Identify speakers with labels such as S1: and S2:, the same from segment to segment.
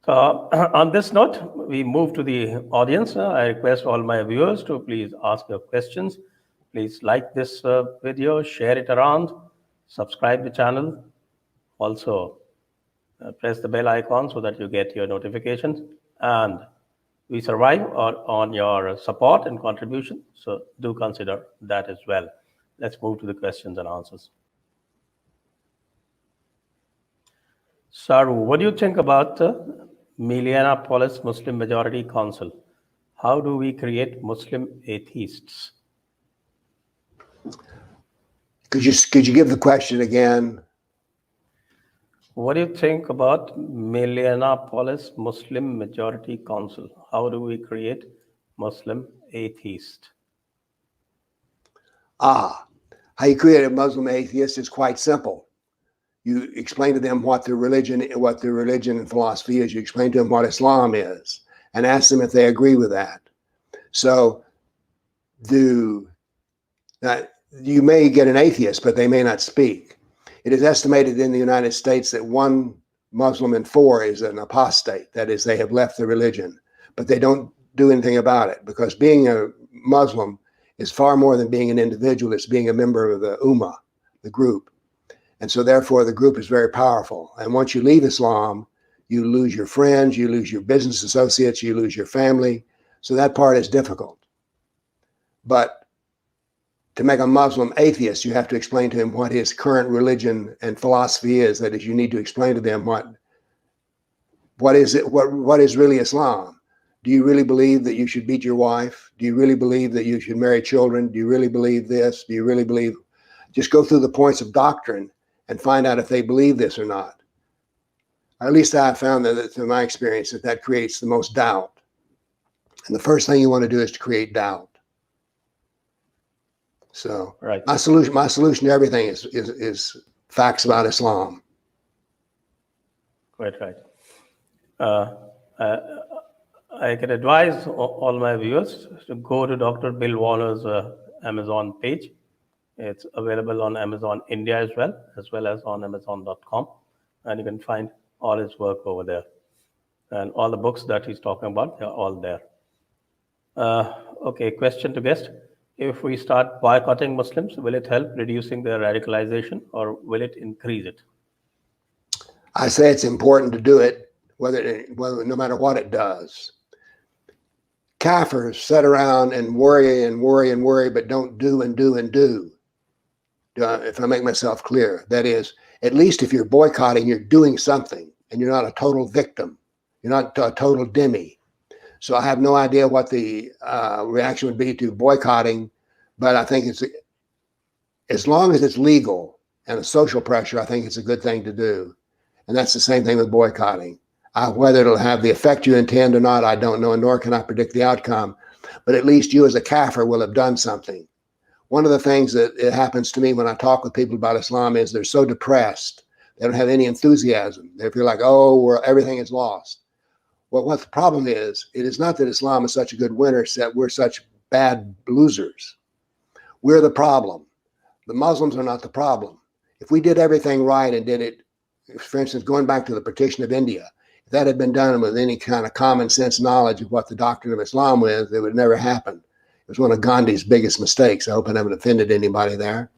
S1: On this note, we move to the audience. I request all my viewers to please ask your questions. Please like this video, share it around, subscribe the channel. Also, press the bell icon so that you get your notifications. And we survive on your support and contribution, so do consider that as well. Let's move to the questions and answers. Saru, what do you think about the Minneapolis Muslim Majority Council? How do we create Muslim atheists?
S2: Could you give the question again?
S1: What do you think about Minneapolis Muslim Majority Council? How do we create Muslim atheists?
S2: How you create a Muslim atheist is quite simple. You explain to them what their religion and philosophy is. You explain to them what Islam is, and ask them if they agree with that. So, you may get an atheist, but they may not speak. It is estimated in the United States that 1 Muslim in 4 is an apostate. That is, they have left the religion, but they don't do anything about it, because being a Muslim is far more than being an individual. It's being a member of the Ummah, the group. And so therefore the group is very powerful. And once you leave Islam, you lose your friends, you lose your business associates, you lose your family. So that part is difficult. But to make a Muslim atheist, you have to explain to him what his current religion and philosophy is. That is, you need to explain to them what is really Islam. Do you really believe that you should beat your wife? Do you really believe that you should marry children? Do you really believe this? Do you really believe? Just go through the points of doctrine and find out if they believe this or not. Or at least I have found that through my experience that creates the most doubt. And the first thing you want to do is to create doubt. So
S1: right.
S2: my solution to everything is facts about Islam.
S1: Quite right. I can advise all my viewers to go to Dr. Bill Warner's Amazon page. It's available on Amazon India as well as on Amazon.com. And you can find all his work over there. And all the books that he's talking about, they're all there. Okay, question to guest. If we start boycotting Muslims, will it help reducing their radicalization, or will it increase it?
S2: I say it's important to do it, no matter what it does. Kafirs sit around and worry, but don't do and do and do. If I make myself clear, that is, at least if you're boycotting, you're doing something, and you're not a total victim. You're not a total dhimmi. So I have no idea what the reaction would be to boycotting, but I think as long as it's legal and a social pressure, I think it's a good thing to do. And that's the same thing with boycotting. Whether it'll have the effect you intend or not, I don't know, nor can I predict the outcome. But at least you as a kafir will have done something. One of the things that it happens to me when I talk with people about Islam is they're so depressed. They don't have any enthusiasm. They feel like, everything is lost. Well, what the problem is, it is not that Islam is such a good winner, it's that we're such bad losers. We're the problem. The Muslims are not the problem. If we did everything right and did it, for instance, going back to the partition of India, if that had been done with any kind of common sense knowledge of what the doctrine of Islam is, it would never happen. It was one of Gandhi's biggest mistakes. I hope I haven't offended anybody there.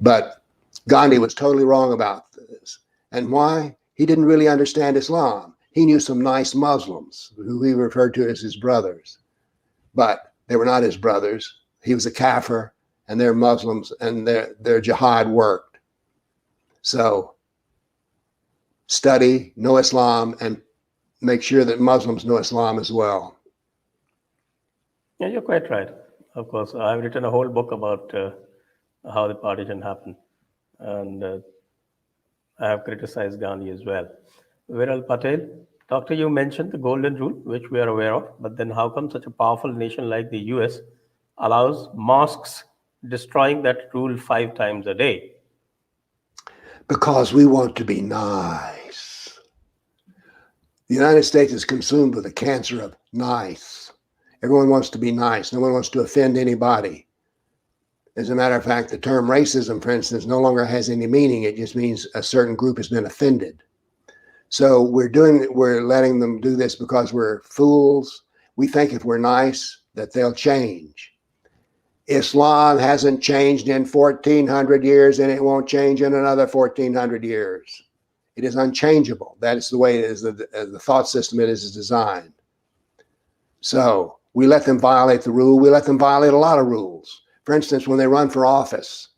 S2: But Gandhi was totally wrong about this. And why? He didn't really understand Islam. He knew some nice Muslims who he referred to as his brothers. But they were not his brothers. He was a kafir, and they're Muslims, and their jihad worked. So study, know Islam, and make sure that Muslims know Islam as well.
S1: Yeah, you're quite right. Of course, I've written a whole book about how the partition happened, and I have criticized Gandhi as well. Viral Patel, Doctor, you mentioned the golden rule, which we are aware of, but then how come such a powerful nation like the US allows mosques destroying that rule 5 times a day?
S2: Because we want to be nice. The United States is consumed with the cancer of nice. Everyone wants to be nice. No one wants to offend anybody. As a matter of fact, the term racism, for instance, no longer has any meaning. It just means a certain group has been offended. So we're letting them do this because we're fools. We think if we're nice that they'll change. Islam hasn't changed in 1400 years, and it won't change in another 1400 years. It is unchangeable. That is the way it is, the thought system it is designed. So we let them violate the rule. We let them violate a lot of rules. For instance, when they run for office,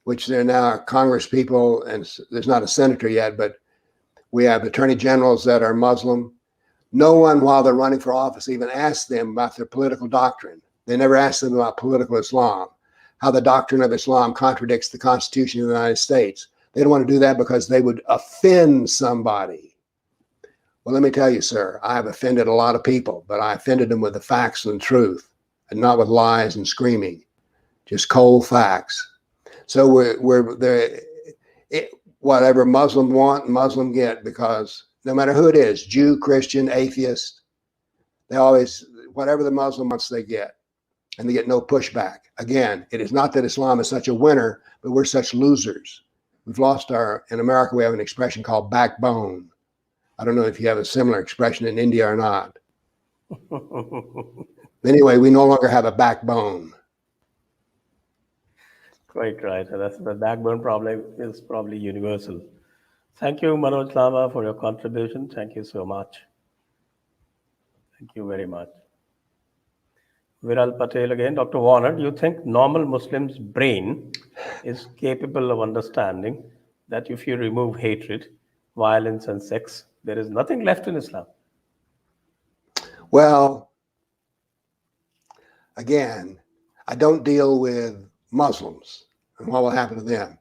S2: which they're now Congress people, and there's not a senator yet, but we have attorney generals that are Muslim. No one, while they're running for office, even asks them about their political doctrine. They never ask them about political Islam, how the doctrine of Islam contradicts the Constitution of the United States. They don't want to do that because they would offend somebody. Well, let me tell you, sir, I have offended a lot of people, but I offended them with the facts and the truth, and not with lies and screaming, just cold facts. So we're there. Whatever Muslim want, Muslim get, because no matter who it is, Jew, Christian, atheist, they always, whatever the Muslim wants, they get. And they get no pushback. Again, it is not that Islam is such a winner, but we're such losers. We've lost in America, we have an expression called backbone. I don't know if you have a similar expression in India or not. Anyway, we no longer have a backbone.
S1: Quite right. That's the backbone problem is probably universal. Thank you, Manoj Lama, for your contribution. Thank you so much. Thank you very much. Viral Patel again. Dr. Warner, do you think normal Muslim's brain is capable of understanding that if you remove hatred, violence, and sex, there is nothing left in Islam?
S2: Well, again, I don't deal with Muslims and what will happen to them.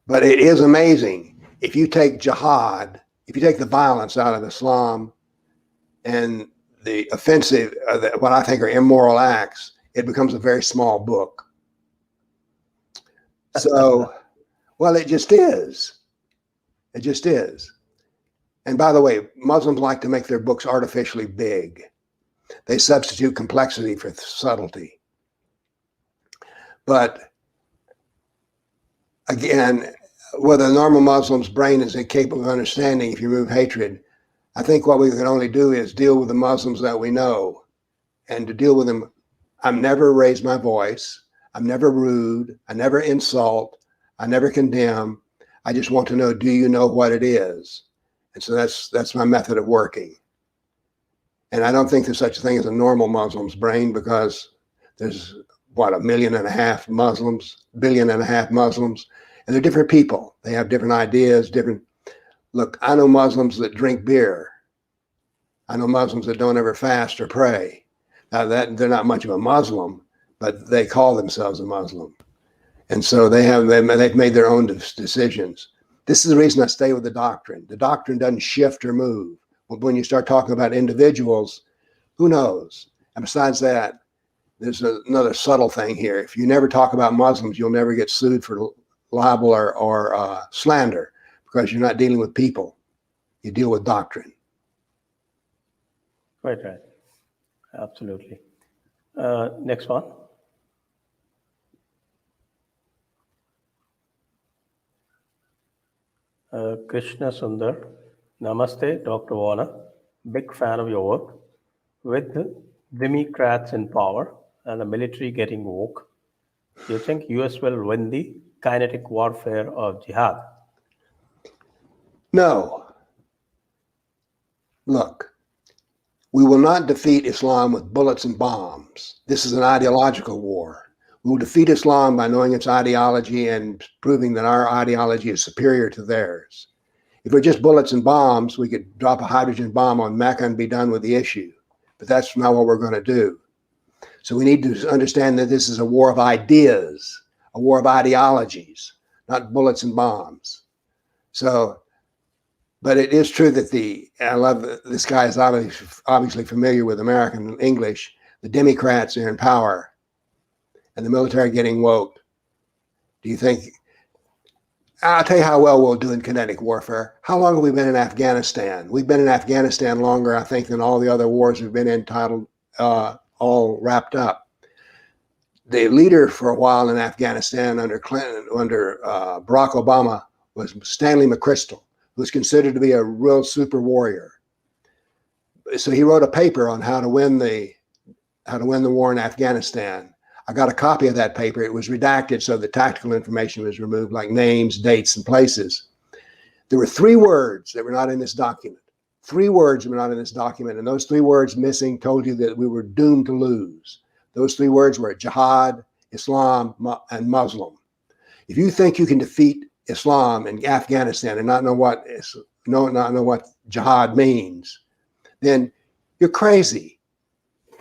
S2: But it is amazing. If you take jihad, if you take the violence out of Islam and the offensive, what I think are immoral acts, it becomes a very small book. So, well, it just is. It just is. And by the way, Muslims like to make their books artificially big. They substitute complexity for subtlety. But again, whether a normal Muslim's brain is incapable of understanding if you remove hatred, I think what we can only do is deal with the Muslims that we know. And to deal with them, I've never raised my voice. I'm never rude. I never insult. I never condemn. I just want to know, do you know what it is? And so that's my method of working. And I don't think there's such a thing as a normal Muslim's brain, because there's, what, 1.5 million Muslims, 1.5 billion Muslims, and they're different people. They have different ideas, different. Look, I know Muslims that drink beer. I know Muslims that don't ever fast or pray. Now that they're not much of a Muslim, but they call themselves a Muslim. And so they've made their own decisions. This is the reason I stay with the doctrine. The doctrine doesn't shift or move. When you start talking about individuals, who knows? And besides that, there's another subtle thing here. If you never talk about Muslims, you'll never get sued for libel or slander, because you're not dealing with people. You deal with doctrine.
S1: Quite right. Absolutely. Next one. Krishna Sundar. Namaste, Dr. Warner. Big fan of your work. With the Democrats in power and the military getting woke, do you think US will win the kinetic warfare of jihad?
S2: No. Look, we will not defeat Islam with bullets and bombs. This is an ideological war. We will defeat Islam by knowing its ideology and proving that our ideology is superior to theirs. If we're just bullets and bombs, we could drop a hydrogen bomb on Mecca and be done with the issue. But that's not what we're going to do. So we need to understand that this is a war of ideas, a war of ideologies, not bullets and bombs. So, but it is true that I love this guy is obviously familiar with American English. The Democrats are in power and the military getting woke. Do you think, I'll tell you how well we'll do in kinetic warfare. How long have we been in Afghanistan? We've been in Afghanistan longer, I think, than all the other wars we've been in, all wrapped up. The leader for a while in Afghanistan under Clinton, under Barack Obama, was Stanley McChrystal, who was considered to be a real super warrior. So he wrote a paper on how to win the war in Afghanistan. I got a copy of that paper. It was redacted, so the tactical information was removed, like names, dates, and places. There were 3 words that were not in this document. 3 words were not in this document, and those 3 words missing told you that we were doomed to lose. Those 3 words were jihad, Islam, and Muslim. If you think you can defeat Islam in Afghanistan and not know what jihad means, then you're crazy.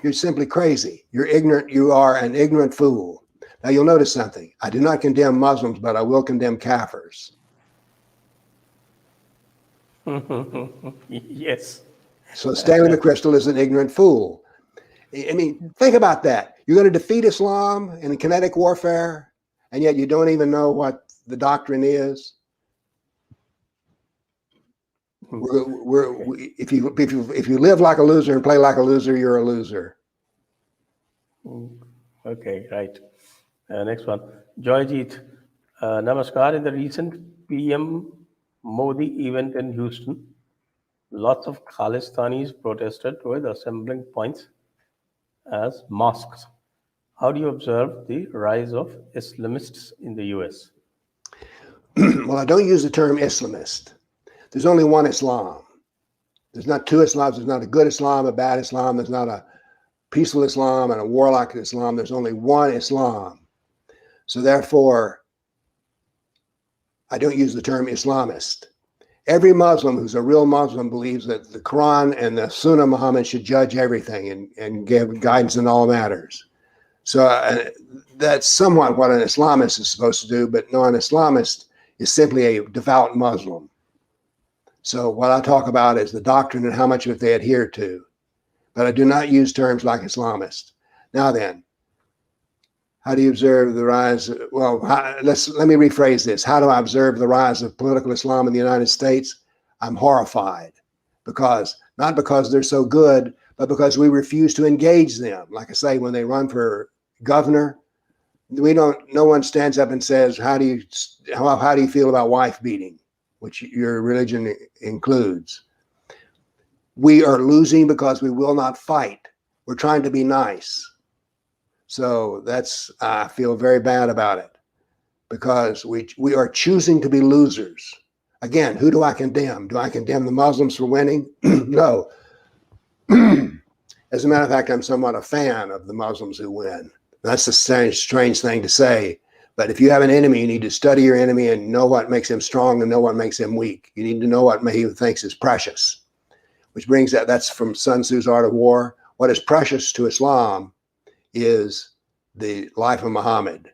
S2: You're simply crazy. You're ignorant. You are an ignorant fool. Now you'll notice something. I do not condemn Muslims, but I will condemn kafirs.
S1: Yes.
S2: So Stanley McChrystal is an ignorant fool. I mean, think about that. You're going to defeat Islam in kinetic warfare, and yet you don't even know what the doctrine is. If you live like a loser and play like a loser, you're a loser.
S1: Okay, right. Next one. Joyjeet, Namaskar. In the recent PM Modi event in Houston, lots of Khalistanis protested with assembling points as mosques. How do you observe the rise of Islamists in the US?
S2: Well, I don't use the term Islamist. There's only one Islam. There's not 2 Islams. There's not a good Islam, a bad Islam. There's not a peaceful Islam and a warlike Islam. There's only one Islam. So therefore, I don't use the term Islamist. Every Muslim who's a real Muslim believes that the Quran and the Sunnah of Muhammad should judge everything and give guidance in all matters. So that's somewhat what an Islamist is supposed to do, but no, an Islamist is simply a devout Muslim. So what I talk about is the doctrine and how much of it they adhere to. But I do not use terms like Islamist. Now then, how do you observe the rise? Well, let me rephrase this. How do I observe the rise of political Islam in the United States? I'm horrified not because they're so good, but because we refuse to engage them. Like I say, when they run for governor, no one stands up and says, how do you feel about wife beating, which your religion includes? We are losing because we will not fight. We're trying to be nice. So I feel very bad about it because we are choosing to be losers. Again, who do I condemn? Do I condemn the Muslims for winning? No. As a matter of fact, I'm somewhat a fan of the Muslims who win. That's a strange thing to say. But if you have an enemy, you need to study your enemy and know what makes him strong and know what makes him weak. You need to know what he thinks is precious, which brings that's from Sun Tzu's Art of War. What is precious to Islam is the life of Muhammad.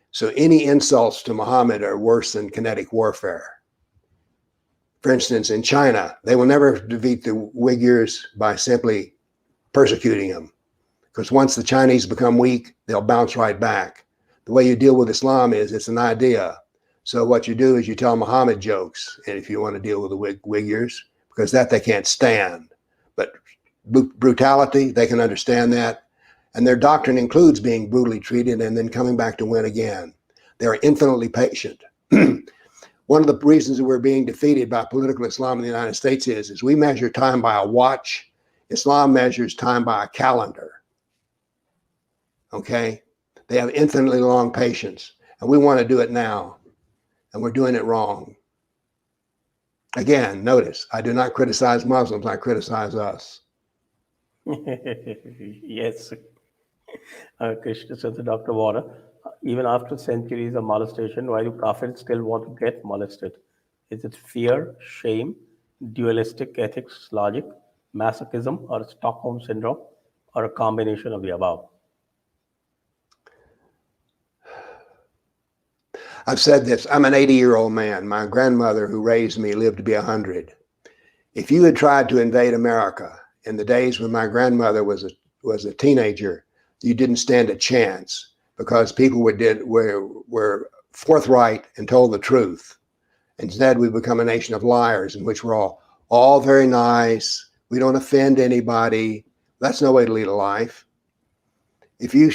S2: So any insults to Muhammad are worse than kinetic warfare. For instance, in China, they will never defeat the Uyghurs by simply persecuting them. Because once the Chinese become weak, they'll bounce right back. The way you deal with Islam is it's an idea. So what you do is you tell Muhammad jokes, and if you want to deal with the Uyghurs, because that they can't stand. But brutality, they can understand that. And their doctrine includes being brutally treated and then coming back to win again. They're infinitely patient. One of the reasons that we're being defeated by political Islam in the United States is we measure time by a watch. Islam measures time by a calendar. Okay? They have infinitely long patience. And we want to do it now. And we're doing it wrong. Again, notice, I do not criticize Muslims. I criticize us.
S1: Yes. Krishna says to Dr. Warner, even after centuries of molestation, why do kafirs still want to get molested? Is it fear, shame, dualistic ethics, logic, masochism, or Stockholm syndrome, or a combination of the above?
S2: I've said this. I'm an 80-year-old man. My grandmother who raised me lived to be 100. If you had tried to invade America in the days when my grandmother was a teenager, you didn't stand a chance because people were forthright and told the truth. Instead, we become a nation of liars in which we're all very nice. We don't offend anybody. That's no way to lead a life. If you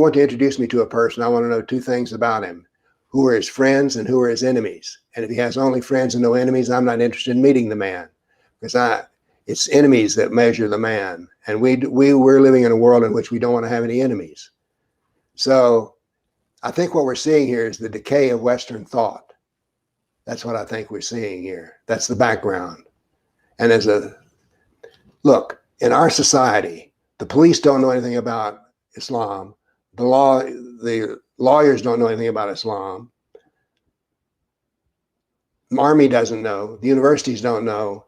S2: want to introduce me to a person, I want to know 2 things about him. who are his friends and who are his enemies. And if he has only friends and no enemies, I'm not interested in meeting the man, because it's enemies that measure the man. And we're living in a world in which we don't want to have any enemies. So I think what we're seeing here is the decay of Western thought. That's what I think we're seeing here. That's the background. And look, in our society, the police don't know anything about Islam. The lawyers don't know anything about Islam. The army doesn't know. The universities don't know.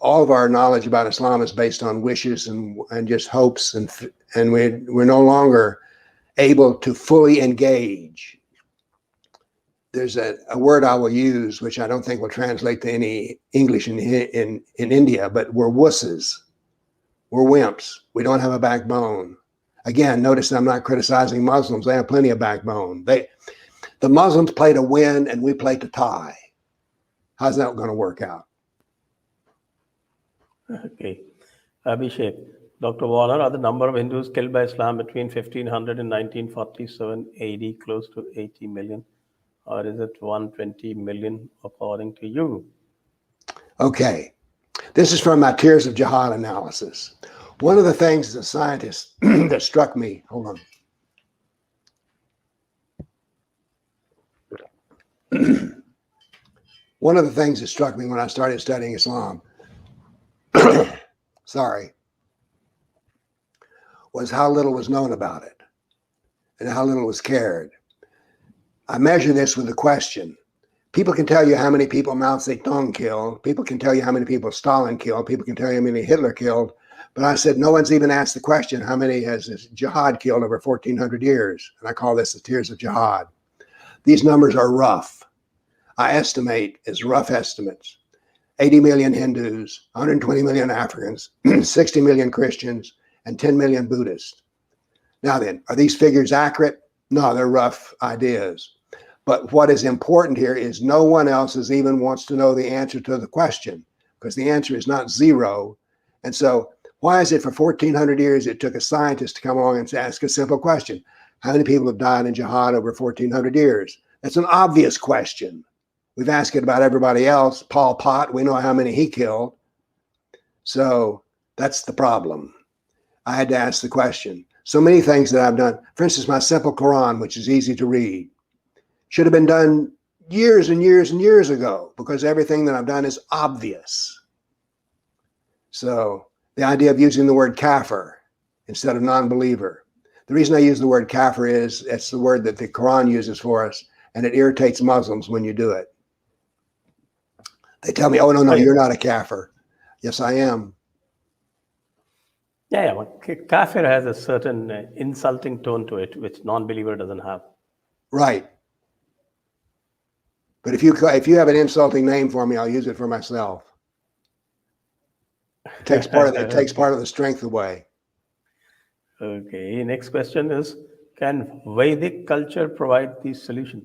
S2: All of our knowledge about Islam is based on wishes and just hopes, and we're no longer able to fully engage. There's a word I will use, which I don't think will translate to any English in India, but we're wusses. We're wimps. We don't have a backbone. Again, notice I'm not criticizing Muslims. They have plenty of backbone. The Muslims play to win and we play to tie. How's that going to work out?
S1: Okay. Abhishek, Dr. Warner, are the number of Hindus killed by Islam between 1500 and 1947 AD close to 80 million? Or is it 120 million according to you?
S2: Okay. This is from my Tears of Jihad analysis. One of the things as a scientist that struck me, hold on. One of the things that struck me when I started studying Islam, was how little was known about it and how little was cared. I measure this with a question. People can tell you how many people Mao Zedong killed. People can tell you how many people Stalin killed. People can tell you how many Hitler killed. But I said, no one's even asked the question, how many has this Jihad killed over 1,400 years? And I call this the Tears of Jihad. These numbers are rough. I estimate as rough estimates. 80 million Hindus, 120 million Africans, 60 million Christians, and 10 million Buddhists. Now then, are these figures accurate? No, they're rough ideas. But what is important here is no one else even wants to know the answer to the question, because the answer is not zero. And so why is it for 1,400 years it took a scientist to come along and ask a simple question? How many people have died in jihad over 1,400 years? That's an obvious question. We've asked it about everybody else. Pol Pot, we know how many he killed. So that's the problem. I had to ask the question. So many things that I've done, for instance, my simple Quran, which is easy to read, should have been done years and years and years ago, because everything that I've done is obvious. So the idea of using the word kafir instead of non-believer. The reason I use the word kafir is it's the word that the Quran uses for us, and it irritates Muslims when you do it. They tell me, oh, no, you're not a kafir. Yes, I am.
S1: Yeah, kafir has a certain insulting tone to it, which non-believer doesn't have.
S2: Right. But if you have an insulting name for me, I'll use it for myself. It takes part of the strength away.
S1: Okay. Next question is, can Vedic culture provide the solution?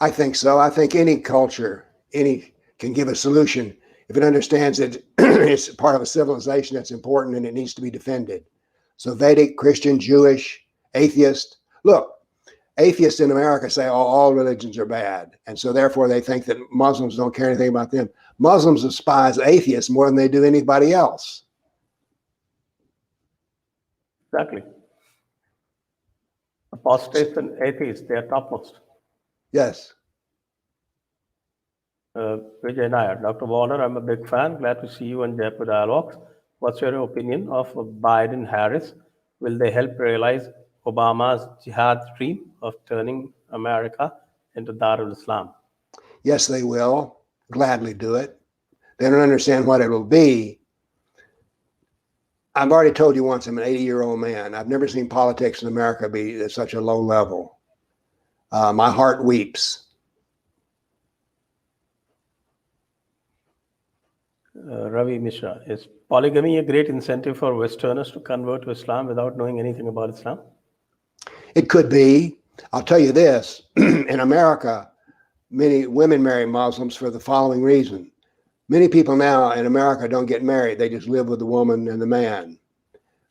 S2: I think so. I think any culture, can give a solution if it understands that it's part of a civilization that's important and it needs to be defended. So Vedic, Christian, Jewish, atheist. Look, atheists in America say, oh, all religions are bad. And so therefore they think that Muslims don't care anything about them. Muslims despise atheists more than they do anybody else.
S1: Exactly. Apostates and atheists, they are topmost.
S2: Yes.
S1: Vijay Nair, Dr. Warner, I'm a big fan. Glad to see you on Jaipur Dialogues. What's your opinion of Biden-Harris? Will they help realize Obama's jihad dream of turning America into Darul Islam?
S2: Yes, they will gladly do it. They don't understand what it will be. I've already told you once, I'm an 80-year-old man. I've never seen politics in America be at such a low level. My heart weeps.
S1: Ravi Mishra, is polygamy a great incentive for Westerners to convert to Islam without knowing anything about Islam?
S2: It could be. I'll tell you this. In America, many women marry Muslims for the following reason. Many people now in America don't get married. They just live with the woman and the man.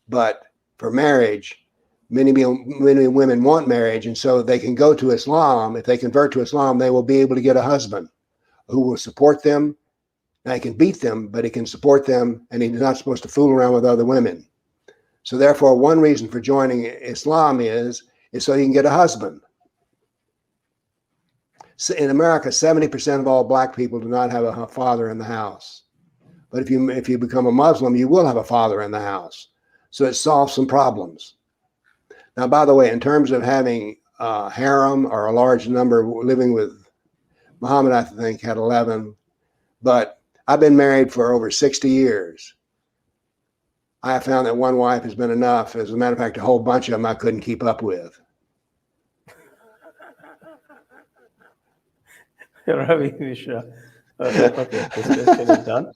S2: But for marriage, many women want marriage, and so they can go to Islam. If they convert to Islam, they will be able to get a husband who will support them. Now, he can beat them, but he can support them, and he's not supposed to fool around with other women. So therefore, one reason for joining Islam is so you can get a husband. So in America, 70% of all black people do not have a father in the house. But if you become a Muslim, you will have a father in the house. So it solves some problems. Now, by the way, in terms of having a harem or a large number living with Muhammad, I think had 11, but I've been married for over 60 years. I have found that one wife has been enough. As a matter of fact, a whole bunch of them I couldn't keep up with.
S1: Ravi Mishra. Okay, this question is done.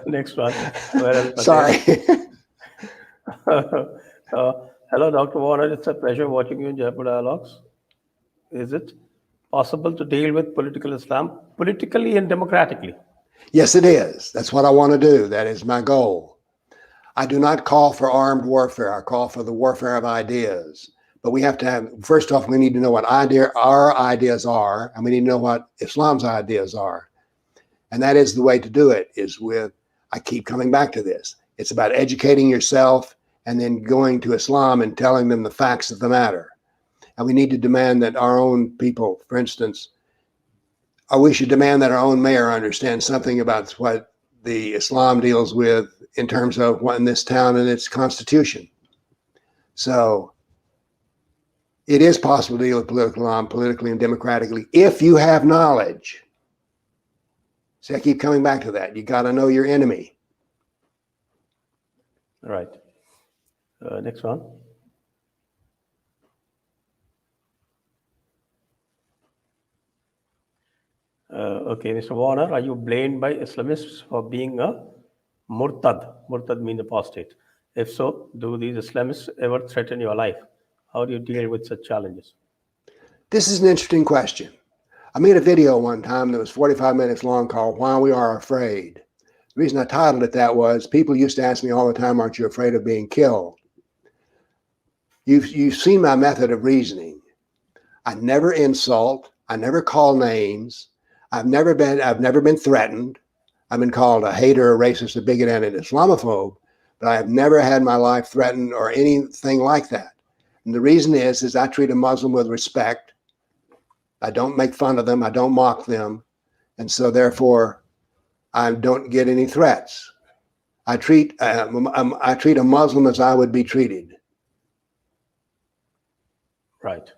S1: Next one.
S2: Sorry.
S1: Hello, Dr. Warner. It's a pleasure watching you in Jaipur Dialogues. Is it possible to deal with political Islam politically and democratically?
S2: Yes, it is. That's what I want to do. That is my goal. I do not call for armed warfare. I call for the warfare of ideas. But we have to have, first off, we need to know what our ideas are, and we need to know what Islam's ideas are. And that is the way to do it, is with, I keep coming back to this. It's about educating yourself and then going to Islam and telling them the facts of the matter. And we need to demand that our own people, for instance, or we should demand that our own mayor understand something about what the Islam deals with in terms of what in this town and its constitution. So it is possible to deal with political Islam politically and democratically if you have knowledge. See, I keep coming back to that. You got to know your enemy.
S1: Right. Next one. Okay, Mr. Warner, are you blamed by Islamists for being a murtad? Murtad means apostate. If so, do these Islamists ever threaten your life? How do you deal with such challenges?
S2: This is an interesting question. I made a video one time that was 45 minutes long called Why We Are Afraid. The reason I titled it that was people used to ask me all the time, aren't you afraid of being killed? You've seen my method of reasoning. I never insult. I never call names. I've never been threatened. I've been called a hater, a racist, a bigot, and an Islamophobe, but I have never had my life threatened or anything like that. And the reason is I treat a Muslim with respect. I don't make fun of them. I don't mock them. And so therefore, I don't get any threats. I treat a Muslim as I would be treated.
S1: Right.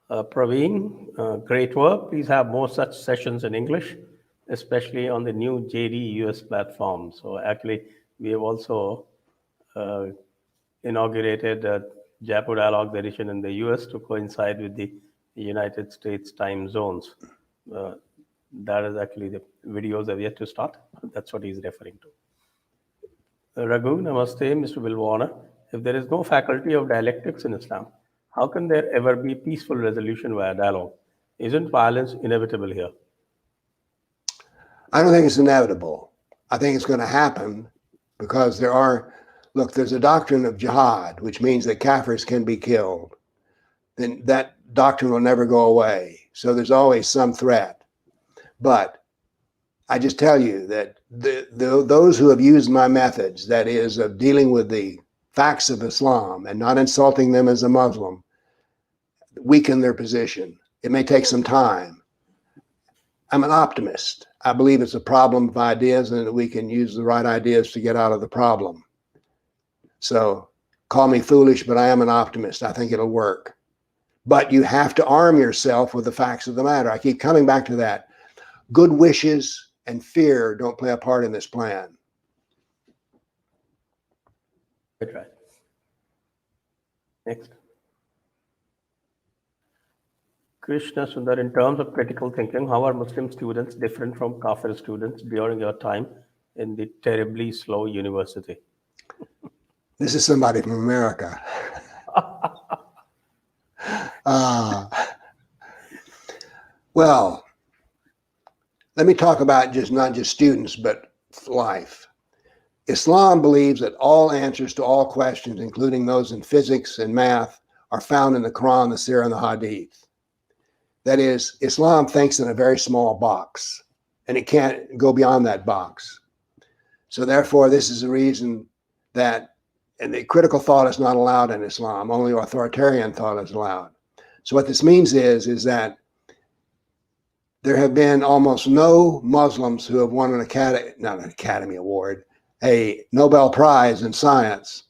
S1: Praveen, great work. Please have more such sessions in English, especially on the new JD US platform. So actually, we have also inaugurated Jaipur Dialogues edition in the US to coincide with the United States time zones. That is actually the videos have yet to start. That's what he's referring to. Raghu, namaste, Mr. Will Warner. If there is no faculty of dialectics in Islam, how can there ever be peaceful resolution via dialogue? Isn't violence inevitable here?
S2: I don't think it's inevitable. I think it's going to happen because there's a doctrine of Jihad, which means that Kafirs can be killed. Then that doctrine will never go away. So there's always some threat. But I just tell you that those who have used my methods, that is, of dealing with the facts of Islam and not insulting them as a Muslim, weaken their position. It may take some time. I'm an optimist. I believe it's a problem of ideas and that we can use the right ideas to get out of the problem. So call me foolish, but I am an optimist. I think it'll work. But you have to arm yourself with the facts of the matter. I keep coming back to that. Good wishes and fear don't play a part in this plan.
S1: Good, right. Next. Krishna Sundar, in terms of critical thinking, how are Muslim students different from Kafir students during your time in the terribly slow university?
S2: This is somebody from America. Well, let me talk about not just students, but life. Islam believes that all answers to all questions, including those in physics and math, are found in the Quran, the Sirah, and the Hadith. That is, Islam thinks in a very small box, and it can't go beyond that box. So therefore, this is the reason that, and the critical thought is not allowed in Islam, only authoritarian thought is allowed. So what this means is that there have been almost no Muslims who have won not an Academy Award, a Nobel Prize in science,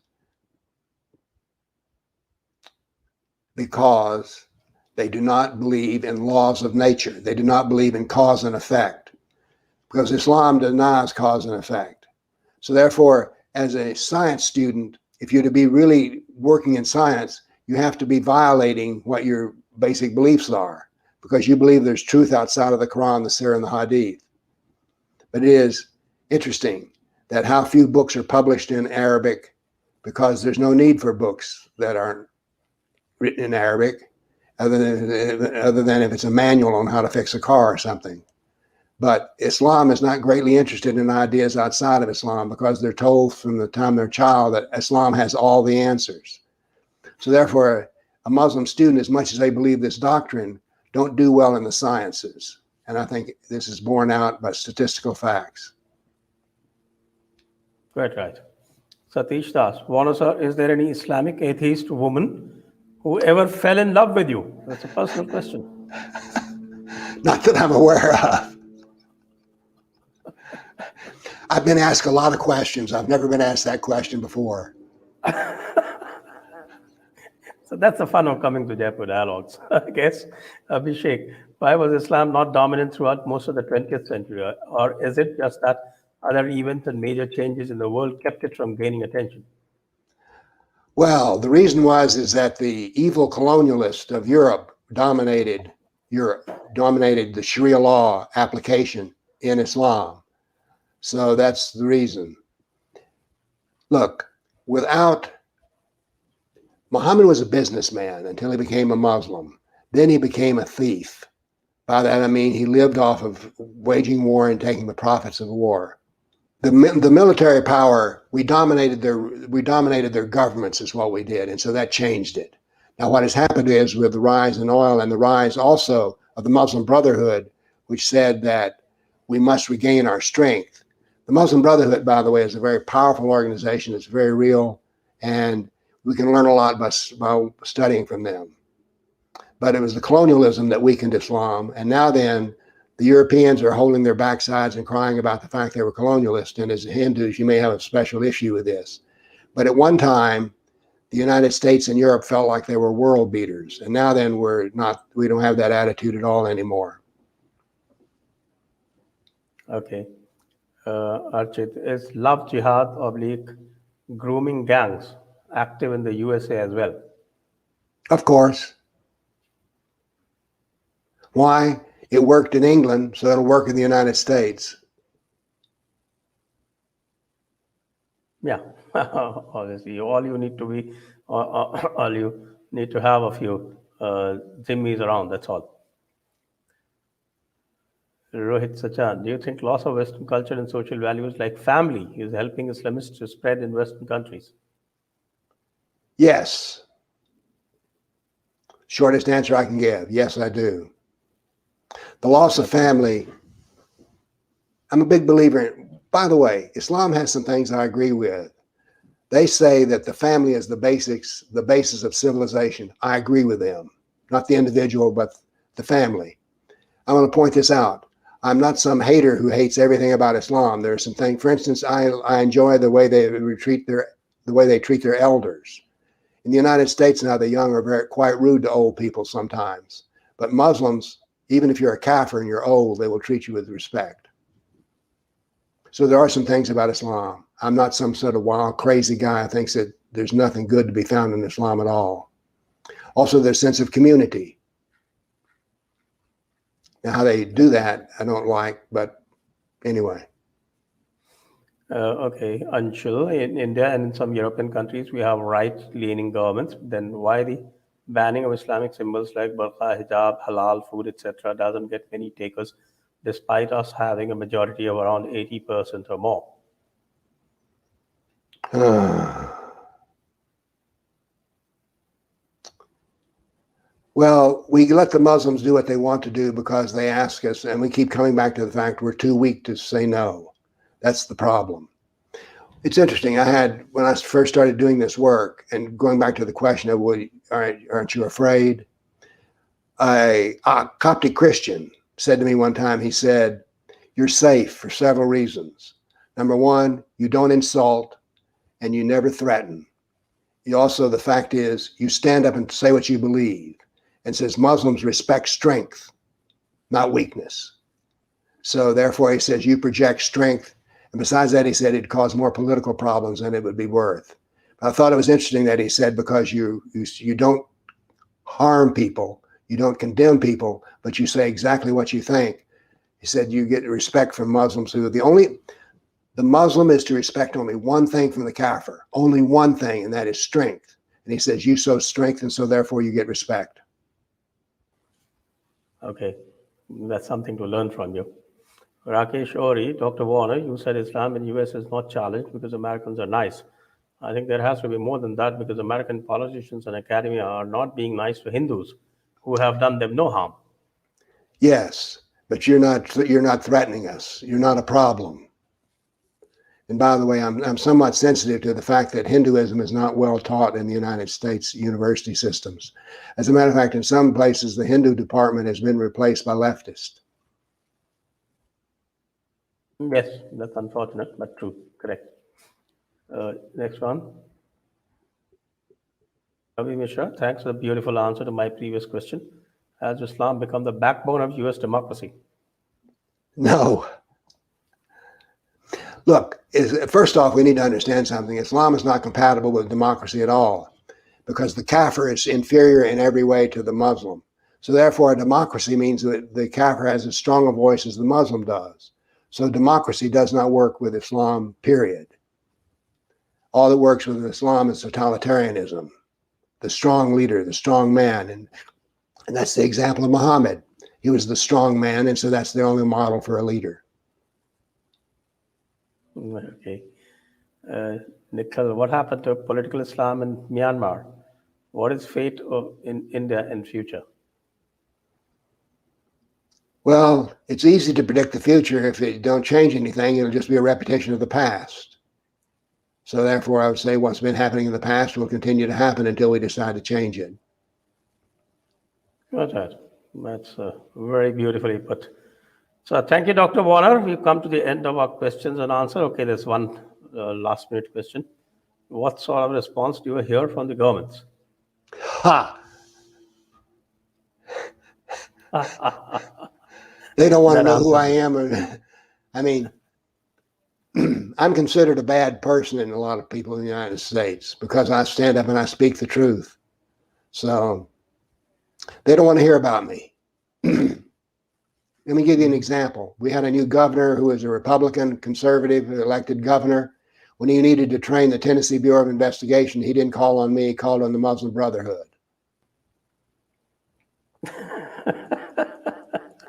S2: because they do not believe in laws of nature. They do not believe in cause and effect, because Islam denies cause and effect. So therefore, as a science student, if you're to be really working in science, you have to be violating what your basic beliefs are, because you believe there's truth outside of the Quran, the Sirah, and the Hadith. But it is interesting that how few books are published in Arabic, because there's no need for books that aren't written in Arabic, other than if it's a manual on how to fix a car or something. But Islam is not greatly interested in ideas outside of Islam, because they're told from the time they're a child that Islam has all the answers. So therefore, a Muslim student, as much as they believe this doctrine, don't do well in the sciences. And I think this is borne out by statistical facts.
S1: Quite right. Satish Das, Warner sir, is there any Islamic atheist woman who ever fell in love with you? That's a personal question.
S2: Not that I'm aware of. I've been asked a lot of questions. I've never been asked that question before.
S1: So that's the fun of coming to Jaipur Dialogues, I guess. Abhishek, why was Islam not dominant throughout most of the 20th century? Or is it just that other events and major changes in the world kept it from gaining attention?
S2: Well, the reason is that the evil colonialists of Europe dominated the Sharia law application in Islam. So that's the reason. Look, Muhammad was a businessman until he became a Muslim. Then he became a thief. By that I mean he lived off of waging war and taking the profits of war. The military power, we dominated their governments is what we did, and so that changed it. Now what has happened is, with the rise in oil and the rise also of the Muslim Brotherhood, which said that we must regain our strength. The Muslim Brotherhood, by the way, is a very powerful organization. It's very real, and we can learn a lot by studying from them. But it was the colonialism that weakened Islam, and now then, the Europeans are holding their backsides and crying about the fact they were colonialists, and as Hindus, you may have a special issue with this. But at one time, the United States and Europe felt like they were world beaters, and now then we don't have that attitude at all anymore.
S1: Okay. Archit, is love jihad / grooming gangs active in the USA as well?
S2: Of course. Why? It worked in England, so it'll work in the United States.
S1: Yeah, obviously, all you need to have a few zimmis around. That's all. Rohit Sachan, do you think loss of Western culture and social values like family is helping Islamists to spread in Western countries?
S2: Yes. Shortest answer I can give. Yes, I do. The loss of family, I'm a big believer in. By the way, Islam has some things I agree with. They say that the family is the basis of civilization. I agree with them. Not the individual, but the family. I want to point this out. I'm not some hater who hates everything about Islam. There are some things, for instance, I enjoy the way they treat their elders. In the United States now, the young are quite rude to old people sometimes. But Muslims, even if you're a kafir and you're old, they will treat you with respect. So there are some things about Islam. I'm not some sort of wild, crazy guy who thinks that there's nothing good to be found in Islam at all. Also, their sense of community. Now, how they do that, I don't like, but anyway.
S1: Okay, Anshul, in India and in some European countries, we have right-leaning governments. Then why the banning of Islamic symbols like burqa, hijab, halal food, etc., doesn't get many takers, despite us having a majority of around 80% or more?
S2: Well, we let the Muslims do what they want to do because they ask us, and we keep coming back to the fact we're too weak to say no. That's the problem. It's interesting. When I first started doing this work, and going back to the question of, well, aren't you afraid? A Coptic Christian said to me one time, he said, you're safe for several reasons. Number one, you don't insult and you never threaten. You also, the fact is, you stand up and say what you believe, and says Muslims respect strength, not weakness. So therefore, he says, you project strength. And besides that, he said it'd cause more political problems than it would be worth. I thought it was interesting that he said, because you don't harm people, you don't condemn people, but you say exactly what you think. He said you get respect from Muslims who the Muslim is to respect only one thing from the kafir, only one thing, and that is strength. And he says you sow strength, and so therefore you get respect.
S1: Okay, that's something to learn from you. Rakesh Ori, Dr. Warner, you said Islam in US is not challenged because Americans are nice. I think there has to be more than that, because American politicians and academia are not being nice to Hindus who have done them no harm.
S2: Yes, but you're not threatening us. You're not a problem. And by the way, I'm somewhat sensitive to the fact that Hinduism is not well taught in the United States university systems. As a matter of fact, in some places, the Hindu department has been replaced by leftists.
S1: Yes, that's unfortunate, but true. Correct. Next one. Ravi Mishra, thanks for the beautiful answer to my previous question. Has Islam become the backbone of US democracy?
S2: No. Look, first off, we need to understand something. Islam is not compatible with democracy at all, because the kafir is inferior in every way to the Muslim. So therefore, a democracy means that the kafir has as strong a voice as the Muslim does. So democracy does not work with Islam, period. All that works with Islam is totalitarianism, the strong leader, the strong man. And that's the example of Muhammad. He was the strong man, and so that's the only model for a leader.
S1: Okay. Nikhil, what happened to political Islam in Myanmar? What is fate in India in future?
S2: Well, it's easy to predict the future. If it don't change anything, it'll just be a repetition of the past. So therefore, I would say what's been happening in the past will continue to happen until we decide to change it.
S1: Got that. That's very beautifully put. So thank you, Dr. Warner. We've come to the end of our questions and answer. Okay, there's one last minute question. What sort of response do you hear from the governments?
S2: Ha! They don't want to know who I am. I mean, I'm considered a bad person in a lot of people in the United States because I stand up and I speak the truth. So they don't want to hear about me. Let me give you an example. We had a new governor who was a Republican, conservative, elected governor. When he needed to train the Tennessee Bureau of Investigation, he didn't call on me, he called on the Muslim Brotherhood.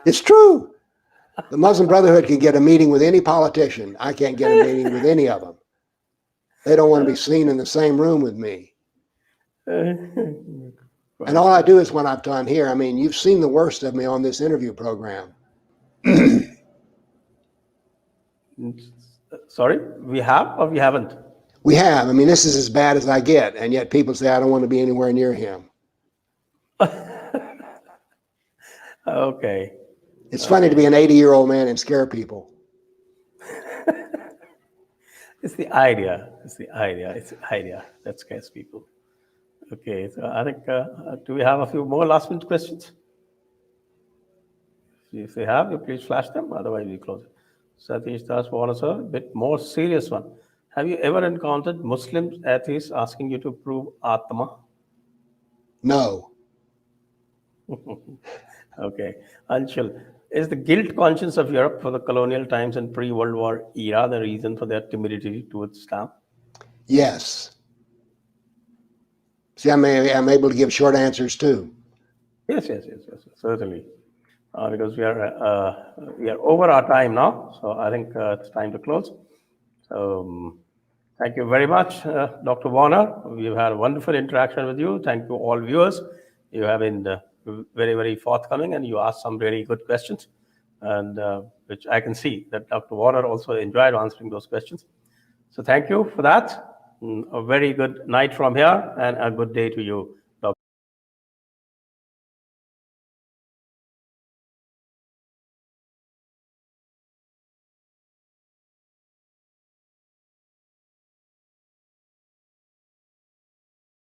S2: It's true. The Muslim Brotherhood can get a meeting with any politician. I can't get a meeting with any of them. They don't want to be seen in the same room with me. And all I do is what I've done here. I mean, you've seen the worst of me on this interview program.
S1: Sorry, we have or we haven't?
S2: We have. I mean, this is as bad as I get. And yet people say I don't want to be anywhere near him.
S1: Okay.
S2: It's funny to be an 80-year-old man and scare people.
S1: It's the idea. It's the idea that scares people. Okay, so I think, do we have a few more last minute questions? If you have, you please flash them, otherwise we close it. Satish Das wants a bit more serious one. Have you ever encountered Muslims, atheists asking you to prove Atma?
S2: No.
S1: Okay. Anshul, is the guilt conscience of Europe for the colonial times and pre-World War era the reason for their timidity towards Islam?
S2: Yes. See, I'm able to give short answers too.
S1: Yes, certainly. Because we are over our time now, so I think it's time to close. So Thank you very much, Dr. Warner. We've had a wonderful interaction with you. Thank you, all viewers. You have been very, very forthcoming, and you asked some really good questions, and which I can see that Dr. Warner also enjoyed answering those questions. So thank you for that. A very good night from here, and a good day to you.